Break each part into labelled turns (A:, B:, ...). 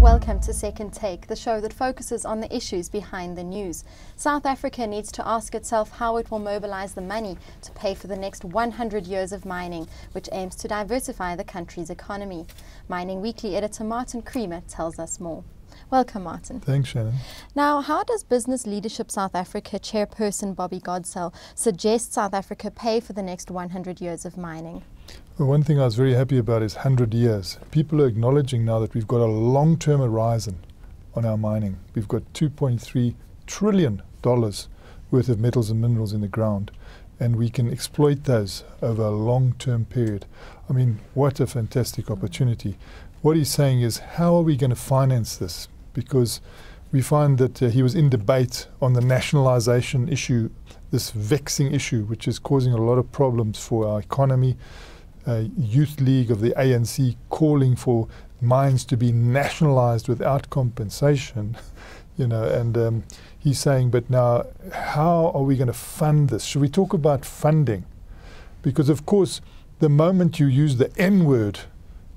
A: Welcome to Second Take, the show that focuses on the issues behind the news. South Africa needs to ask itself how it will mobilize the money to pay for the next 100 years of mining, which aims to diversify the country's economy. Mining Weekly editor Martin Creamer tells us more. Welcome, Martin.
B: Thanks, Shannon.
A: Now, how does Business Leadership South Africa chairperson Bobby Godsell suggest South Africa pay for the next 100 years of mining?
B: Well, one thing I was very happy about is 100 years. People are acknowledging now that we've got a long-term horizon on our mining. We've got $2.3 trillion worth of metals and minerals in the ground, and we can exploit those over a long-term period. I mean, what a fantastic opportunity. What he's saying is, how are we going to finance this? Because we find that he was in debate on the nationalization issue, this vexing issue, which is causing a lot of problems for our economy. Youth League of the ANC calling for mines to be nationalized without compensation, you know, and he's saying, but now how are we going to fund this? Should we talk about funding? Because of course, the moment you use the N word,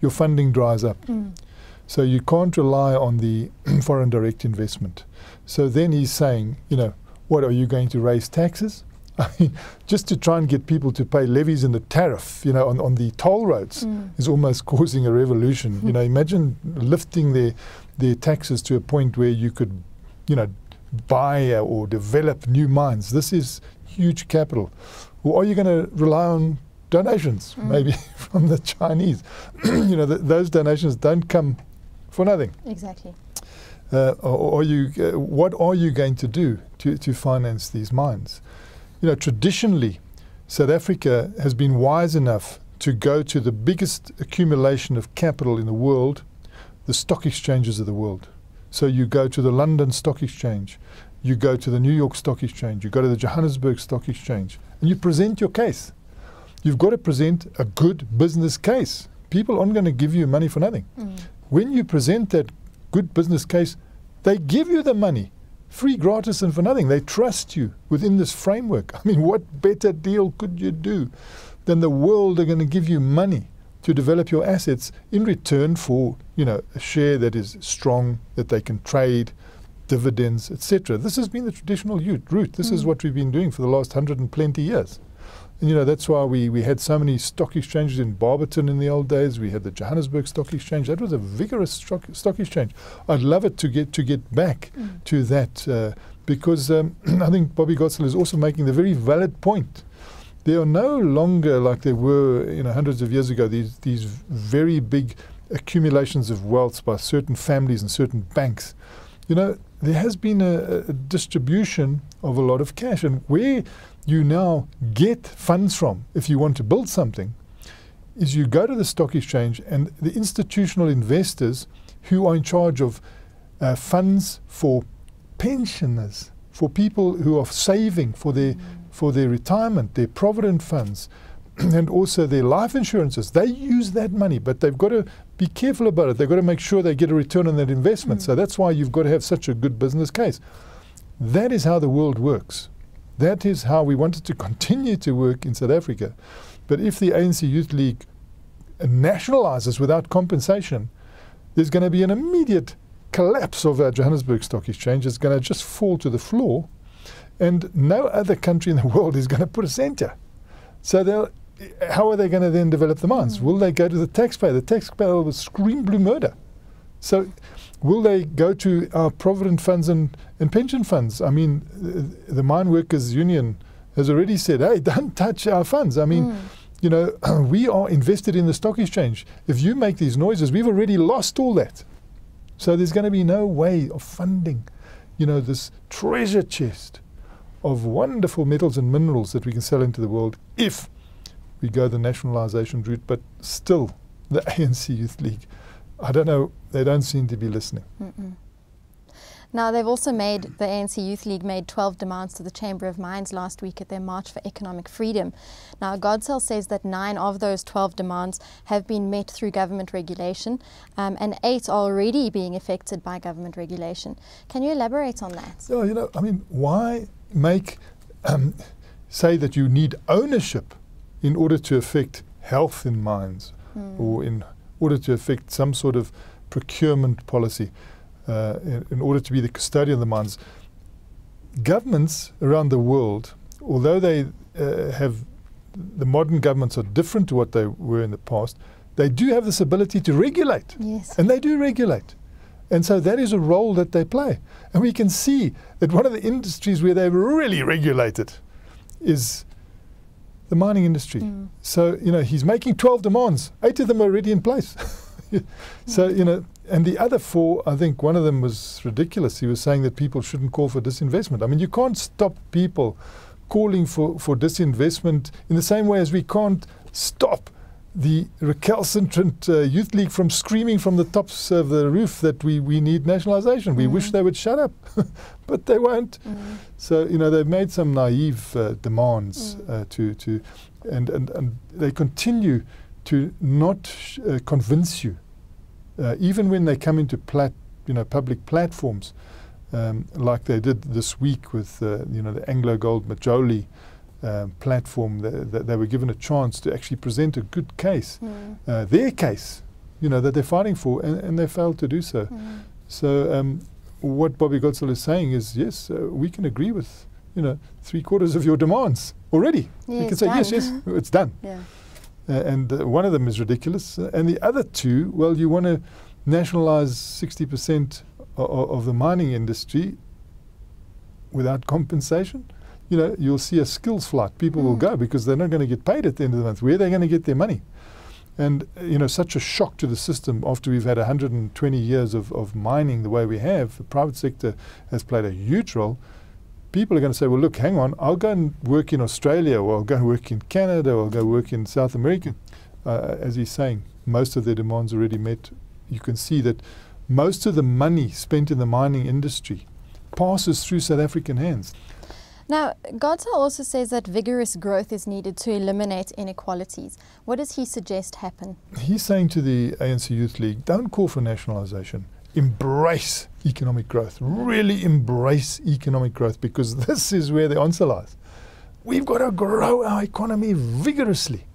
B: your funding dries up. So you can't rely on the foreign direct investment. So then he's saying, you know, what, are you going to raise taxes? I mean, just to try and get people to pay levies and the tariff, you know, on the toll roads is almost causing a revolution. You know, imagine lifting their taxes to a point where you could, you know, buy or develop new mines. This is huge capital. Or are you going to rely on donations, maybe from the Chinese? You know, those donations don't come for nothing.
A: Exactly.
B: What are you going to do to finance these mines? You know, traditionally, South Africa has been wise enough to go to the biggest accumulation of capital in the world, the stock exchanges of the world. So you go to the London Stock Exchange, you go to the New York Stock Exchange, you go to the Johannesburg Stock Exchange, and you present your case. You've got to present a good business case. People aren't going to give you money for nothing. When you present that good business case, they give you the money. Free, gratis, and for nothing. They trust you within this framework. I mean, what better deal could you do than the world are going to give you money to develop your assets in return for, you know, a share that is strong, that they can trade, dividends, etc. This has been the traditional route. This is what we've been doing for the last 120 years. And, you know, that's why we had so many stock exchanges in Barberton in the old days. We had the Johannesburg Stock Exchange. That was a vigorous stock exchange. I'd love it to get back to that because I think Bobby Godsell is also making the very valid point. There are no longer, like there were, you know, hundreds of years ago, these very big accumulations of wealth by certain families and certain banks. You know, there has been a distribution of a lot of cash, and where you now get funds from, if you want to build something, is you go to the stock exchange, and the institutional investors who are in charge of funds for pensioners, for people who are saving for their retirement, their provident funds, and also their life insurances, they use that money, but they've got to be careful about it. They've got to make sure they get a return on that investment. So that's why you've got to have such a good business case. That is how the world works. That is how we wanted to continue to work in South Africa. But if the ANC Youth League nationalizes without compensation, there's going to be an immediate collapse of our Johannesburg Stock Exchange. It's going to just fall to the floor, and no other country in the world is going to put a center. So how are they going to then develop the mines? Will they go to the taxpayer? The taxpayer will scream blue murder. So will they go to our provident funds and pension funds? I mean, the Mine Workers Union has already said, hey, don't touch our funds. I mean, you know, we are invested in the stock exchange. If you make these noises, we've already lost all that. So there's going to be no way of funding, you know, this treasure chest of wonderful metals and minerals that we can sell into the world if we go the nationalization route. But still, the ANC Youth League, I don't know, they don't seem to be listening.
A: Now, they've also the ANC Youth League made 12 demands to the Chamber of Mines last week at their March for Economic Freedom. Now, Godsell says that 9 of those 12 demands have been met through government regulation, and 8 are already being affected by government regulation. Can you elaborate on that?
B: Yeah, you know, I mean, why say that you need ownership in order to affect health in mines, or in order to affect some sort of procurement policy, in order to be the custodian of the mines. Governments around the world, although they the modern governments are different to what they were in the past, they do have this ability to regulate.
A: Yes.
B: And they do regulate. And so that is a role that they play. And we can see that one of the industries where they've really regulated is the mining industry. So, he's making 12 demands. 8 of them are already in place. So, and the other 4, I think one of them was ridiculous. He was saying that people shouldn't call for disinvestment. I mean, you can't stop people calling for disinvestment in the same way as we can't stop the recalcitrant youth league from screaming from the tops of the roof that we need nationalisation. We wish they would shut up, but they won't. So, they've made some naive demands and they continue to not convince you, even when they come into public platforms, like they did this week with the Anglo Gold Majoli platform. They were given a chance to actually present a good case, their case, that they're fighting for, and they failed to do so. So what Bobby Godsell is saying is, yes, we can agree with 3/4 of your demands already.
A: Yeah,
B: we can say, yes, it's done.
A: Yeah.
B: And one of them is ridiculous. And the other 2, well, you want to nationalise 60% of the mining industry without compensation. You'll see a skills flight. People will go because they're not going to get paid at the end of the month. Where are they going to get their money? And, such a shock to the system after we've had 120 years of mining the way we have. The private sector has played a huge role. People are going to say, well, look, hang on, I'll go and work in Australia, or I'll go and work in Canada, or I'll go work in South America. As he's saying, most of their demands already met. You can see that most of the money spent in the mining industry passes through South African hands.
A: Now, Godsell also says that vigorous growth is needed to eliminate inequalities. What does he suggest happen? He's
B: saying to the ANC Youth League, don't call for nationalisation. Embrace economic growth. Really embrace economic growth, because this is where the answer lies. We've got to grow our economy vigorously.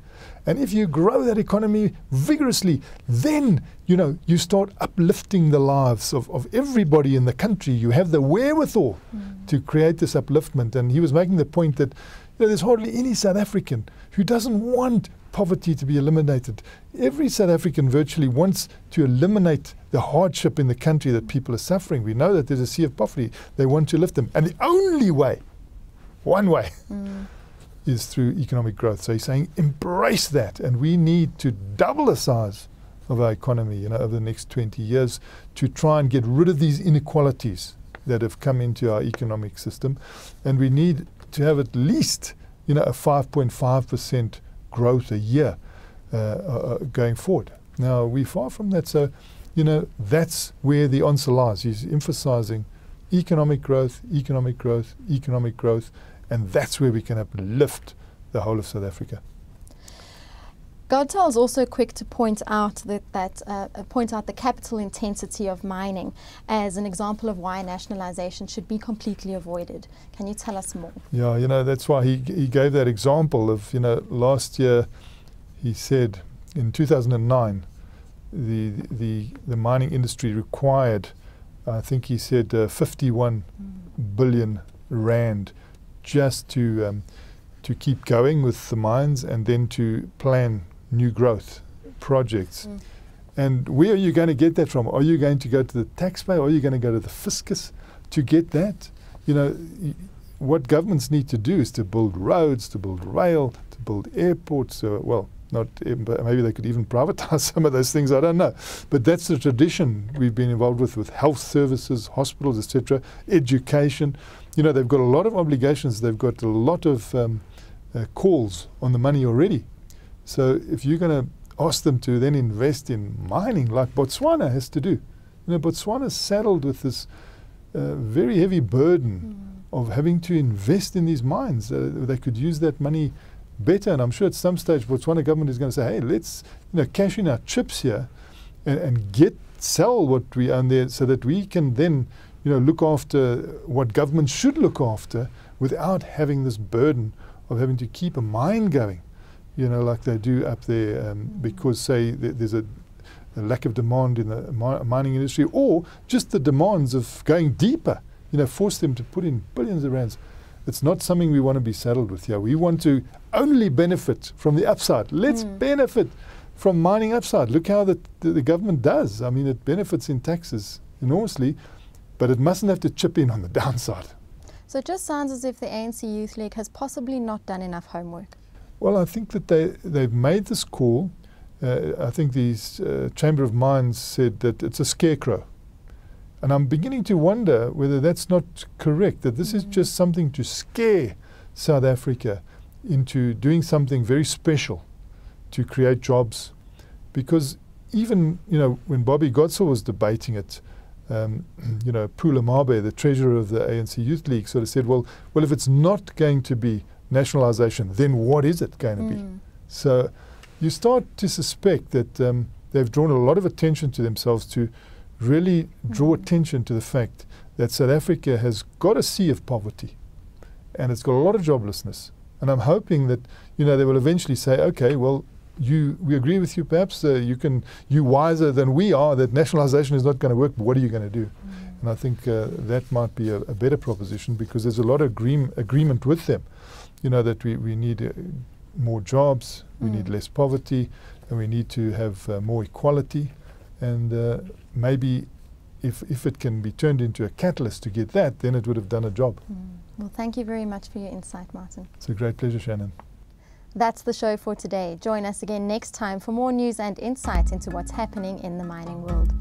B: And if you grow that economy vigorously, then, you start uplifting the lives of everybody in the country. You have the wherewithal to create this upliftment. And he was making the point that there's hardly any South African who doesn't want poverty to be eliminated. Every South African virtually wants to eliminate the hardship in the country that people are suffering. We know that there's a sea of poverty. They want to lift them. And the only way, one way, is through economic growth. So he's saying embrace that, and we need to double the size of our economy over the next 20 years to try and get rid of these inequalities that have come into our economic system. And we need to have at least a 5.5% growth a year going forward. Now, we're far from that, so that's where the answer lies. He's emphasizing economic growth, economic growth, economic growth, and that's where we can uplift the whole of South Africa.
A: Godsell is also quick to point out the capital intensity of mining as an example of why nationalisation should be completely avoided. Can you tell us more?
B: Yeah, that's why he gave that example of, last year he said in 2009 the mining industry required, I think he said 51 billion rand just to keep going with the mines and then to plan new growth projects. And where are you going to get that from? Are you going to go to the taxpayer, or are you going to go to the fiscus to get that? What governments need to do is to build roads, to build rail, to build airports. Maybe they could even privatize some of those things, I don't know. But that's the tradition we've been involved with health services, hospitals, etc., education. They've got a lot of obligations. They've got a lot of calls on the money already. So if you're going to ask them to then invest in mining like Botswana has to do, Botswana's saddled with this very heavy burden of having to invest in these mines. They could use that money better, and I'm sure at some stage Botswana government is going to say, hey, let's cash in our chips here and sell what we own there, so that we can then look after what government should look after without having this burden of having to keep a mine going. you know, like they do up there, because, say, there's a lack of demand in the mining industry, or just the demands of going deeper, you know, force them to put in billions of rands. It's not something we want to be saddled with here. We want to only benefit from the upside. Let's benefit from mining upside. Look how the government does. I mean, it benefits in taxes enormously, but it mustn't have to chip in on the downside.
A: So it just sounds as if the ANC Youth League has possibly not done enough homework.
B: Well, I think that they've made this call. I think the Chamber of Mines said that it's a scarecrow. And I'm beginning to wonder whether that's not correct, that this is just something to scare South Africa into doing something very special to create jobs. Because even, you know, when Bobby Godsall was debating it, you know, Pula Mabe, the treasurer of the ANC Youth League, sort of said, well, if it's not going to be nationalisation, then what is it going to be? So you start to suspect that they've drawn a lot of attention to themselves to really draw attention to the fact that South Africa has got a sea of poverty and it's got a lot of joblessness. And I'm hoping that, you know, they will eventually say, okay, well, we agree with you, perhaps you wiser than we are, that nationalisation is not going to work, but what are you going to do? And I think that might be a better proposition, because there's a lot of agreement with them, you know, that we need more jobs, we need less poverty, and we need to have more equality. And maybe if it can be turned into a catalyst to get that, then it would have done a job.
A: Well, thank you very much for your insight, Martin.
B: It's a great pleasure, Shannon.
A: That's the show for today. Join us again next time for more news and insight into what's happening in the mining world.